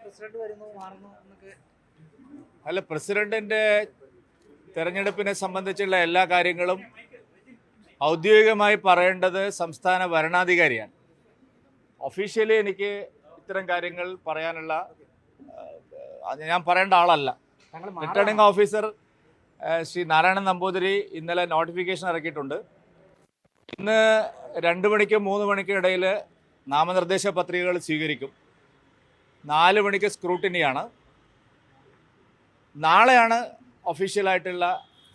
President വരുന്നു മാറുന്നു എന്നൊക്കെ? അല്ല, പ്രസിഡന്റിന്റെ തെരഞ്ഞെടുപ്പിനെ സംബന്ധിച്ചുള്ള എല്ലാ കാര്യങ്ങളും ഔദ്യോഗികമായി പറയേണ്ടത് സംസ്ഥാന ഭരണാധികാരിയാണ്. ഒഫീഷ്യലി എനിക്ക് ഇത്തരം കാര്യങ്ങൾ പറയാനുള്ള ഞാൻ പറയേണ്ട ആളല്ല. റിട്ടേണിംഗ് ഓഫീസർ ശ്രീ നാരായണൻ നമ്പൂതിരി ഇന്നലെ നോട്ടിഫിക്കേഷൻ ഇറക്കിയിട്ടുണ്ട്. ഇന്ന് 2 മണിക്കും 3 മണിക്കും ഇടയിൽ നാമനിർദ്ദേശ പത്രികകൾ സ്വീകരിക്കും. 4 മണിക്ക് സ്ക്രൂട്ടിനിയാണ്. നാളെയാണ് ഒഫീഷ്യലായിട്ടുള്ള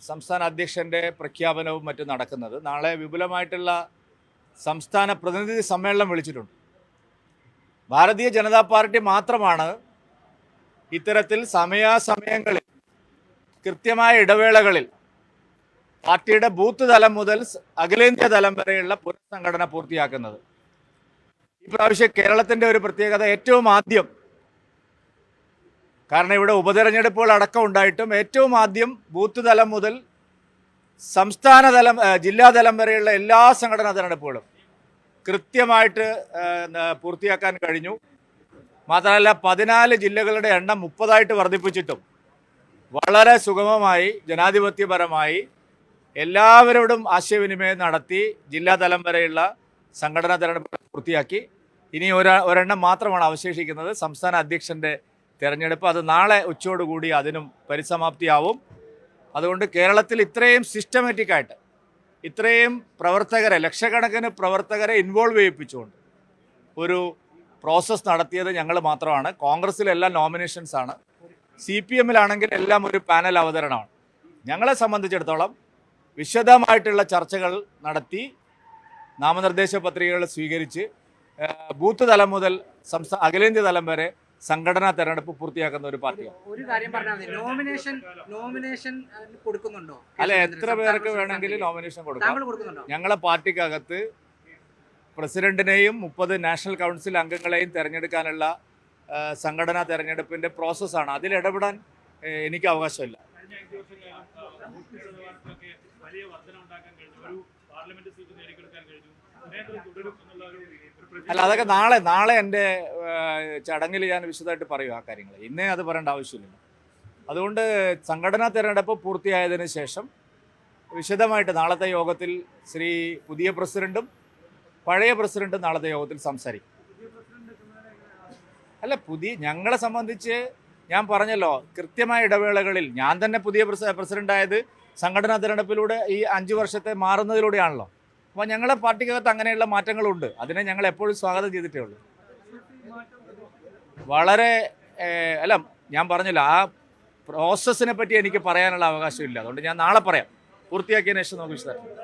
സംസ്ഥാന അധ്യക്ഷൻ്റെ പ്രഖ്യാപനവും മറ്റും നടക്കുന്നത്. നാളെ വിപുലമായിട്ടുള്ള സംസ്ഥാന പ്രതിനിധി സമ്മേളനം വിളിച്ചിട്ടുണ്ട്. ഭാരതീയ ജനതാ പാർട്ടി മാത്രമാണ് ഇത്തരത്തിൽ സമയാസമയങ്ങളിൽ കൃത്യമായ ഇടവേളകളിൽ പാർട്ടിയുടെ ബൂത്ത് തലം മുതൽ അഖിലേന്ത്യാ തലം വരെയുള്ള പുനഃസംഘടന പൂർത്തിയാക്കുന്നത്. ഈ പ്രാവശ്യം കേരളത്തിൻ്റെ ഒരു പ്രത്യേകത, ഏറ്റവും ആദ്യം, കാരണം ഇവിടെ ഉപതെരഞ്ഞെടുപ്പുകൾ അടക്കം ഉണ്ടായിട്ടും ഏറ്റവും ആദ്യം ബൂത്ത് തലം മുതൽ സംസ്ഥാന തലം ജില്ലാതലം വരെയുള്ള എല്ലാ സംഘടനാ തെരഞ്ഞെടുപ്പുകളും കൃത്യമായിട്ട് പൂർത്തിയാക്കാൻ കഴിഞ്ഞു. മാത്രമല്ല 14 ജില്ലകളുടെ എണ്ണം 30 വർദ്ധിപ്പിച്ചിട്ടും വളരെ സുഗമമായി ജനാധിപത്യപരമായി എല്ലാവരോടും ആശയവിനിമയം നടത്തി ജില്ലാതലം വരെയുള്ള സംഘടനാ തെരഞ്ഞെടുപ്പ് പൂർത്തിയാക്കി. ഇനി ഒരെണ്ണം മാത്രമാണ് അവശേഷിക്കുന്നത്, സംസ്ഥാന അധ്യക്ഷൻ്റെ തെരഞ്ഞെടുപ്പ്. അത് നാളെ ഉച്ചയോടുകൂടി അതിനും പരിസമാപ്തിയാവും. അതുകൊണ്ട് കേരളത്തിൽ ഇത്രയും സിസ്റ്റമാറ്റിക്കായിട്ട് ഇത്രയും പ്രവർത്തകരെ, ലക്ഷക്കണക്കിന് പ്രവർത്തകരെ ഇൻവോൾവ് ചെയ്യിപ്പിച്ചുകൊണ്ട് ഒരു പ്രോസസ്സ് നടത്തിയത് ഞങ്ങൾ മാത്രമാണ്. കോൺഗ്രസിലെല്ലാം നോമിനേഷൻസാണ്, CPM-ലാണെങ്കിൽ എല്ലാം ഒരു പാനൽ അവതരണമാണ്. ഞങ്ങളെ സംബന്ധിച്ചിടത്തോളം വിശദമായിട്ടുള്ള ചർച്ചകൾ നടത്തി നാമനിർദ്ദേശ പത്രികകൾ സ്വീകരിച്ച് ബൂത്ത് തലം മുതൽ അഖിലേന്ത്യാ തലം വരെ സംഘടനാ തെരഞ്ഞെടുപ്പ് പൂർത്തിയാക്കുന്ന ഒരു പാർട്ടിയാണ്. ഒരു കാര്യം പറഞ്ഞാൽ മതി, നോമിനേഷൻ കൊടുക്കുന്നുണ്ടോ? അല്ല, എത്ര പേർക്ക് വേണമെങ്കിലും നോമിനേഷൻ കൊടുക്കാം. ഞങ്ങളെ പാർട്ടിക്കകത്ത് പ്രസിഡന്റിനെയും 30 നാഷണൽ കൗൺസിൽ അംഗങ്ങളെയും തിരഞ്ഞെടുക്കാനുള്ള സംഘടനാ തെരഞ്ഞെടുപ്പിന്റെ പ്രോസസ്സാണ്. അതിൽ ഇടപെടാൻ എനിക്ക് അവകാശമില്ല. അല്ല, അതൊക്കെ നാളെ എൻ്റെ ചടങ്ങിൽ ഞാൻ വിശദമായിട്ട് പറയും ആ കാര്യങ്ങൾ. ഇന്നേ അത് പറയേണ്ട ആവശ്യമില്ല. അതുകൊണ്ട് സംഘടനാ തെരഞ്ഞെടുപ്പ് പൂർത്തിയായതിനു ശേഷം വിശദമായിട്ട് നാളത്തെ യോഗത്തിൽ പുതിയ പ്രസിഡന്റും പഴയ പ്രസിഡന്റും നാളത്തെ യോഗത്തിൽ സംസാരിക്കും. അല്ല, ഞങ്ങളെ സംബന്ധിച്ച് ഞാൻ പറഞ്ഞല്ലോ, കൃത്യമായ ഇടവേളകളിൽ ഞാൻ തന്നെ പുതിയ പ്രസിഡന്റായത് സംഘടനാ തെരഞ്ഞെടുപ്പിലൂടെ ഈ 5 വർഷത്തെ മാറുന്നതിലൂടെയാണല്ലോ. അപ്പോൾ ഞങ്ങളുടെ പാർട്ടിക്കകത്ത് അങ്ങനെയുള്ള മാറ്റങ്ങളുണ്ട്. അതിനെ ഞങ്ങൾ എപ്പോഴും സ്വാഗതം ചെയ്തിട്ടേ ഉള്ളൂ. അല്ല, ഞാൻ പറഞ്ഞല്ലോ, ആ പ്രോസസ്സിനെ പറ്റി എനിക്ക് പറയാനുള്ള അവകാശമില്ല. അതുകൊണ്ട് ഞാൻ നാളെ പറയാം, പൂർത്തിയാക്കിയതിനു ശേഷം നമുക്ക് വിശദമാക്കാം.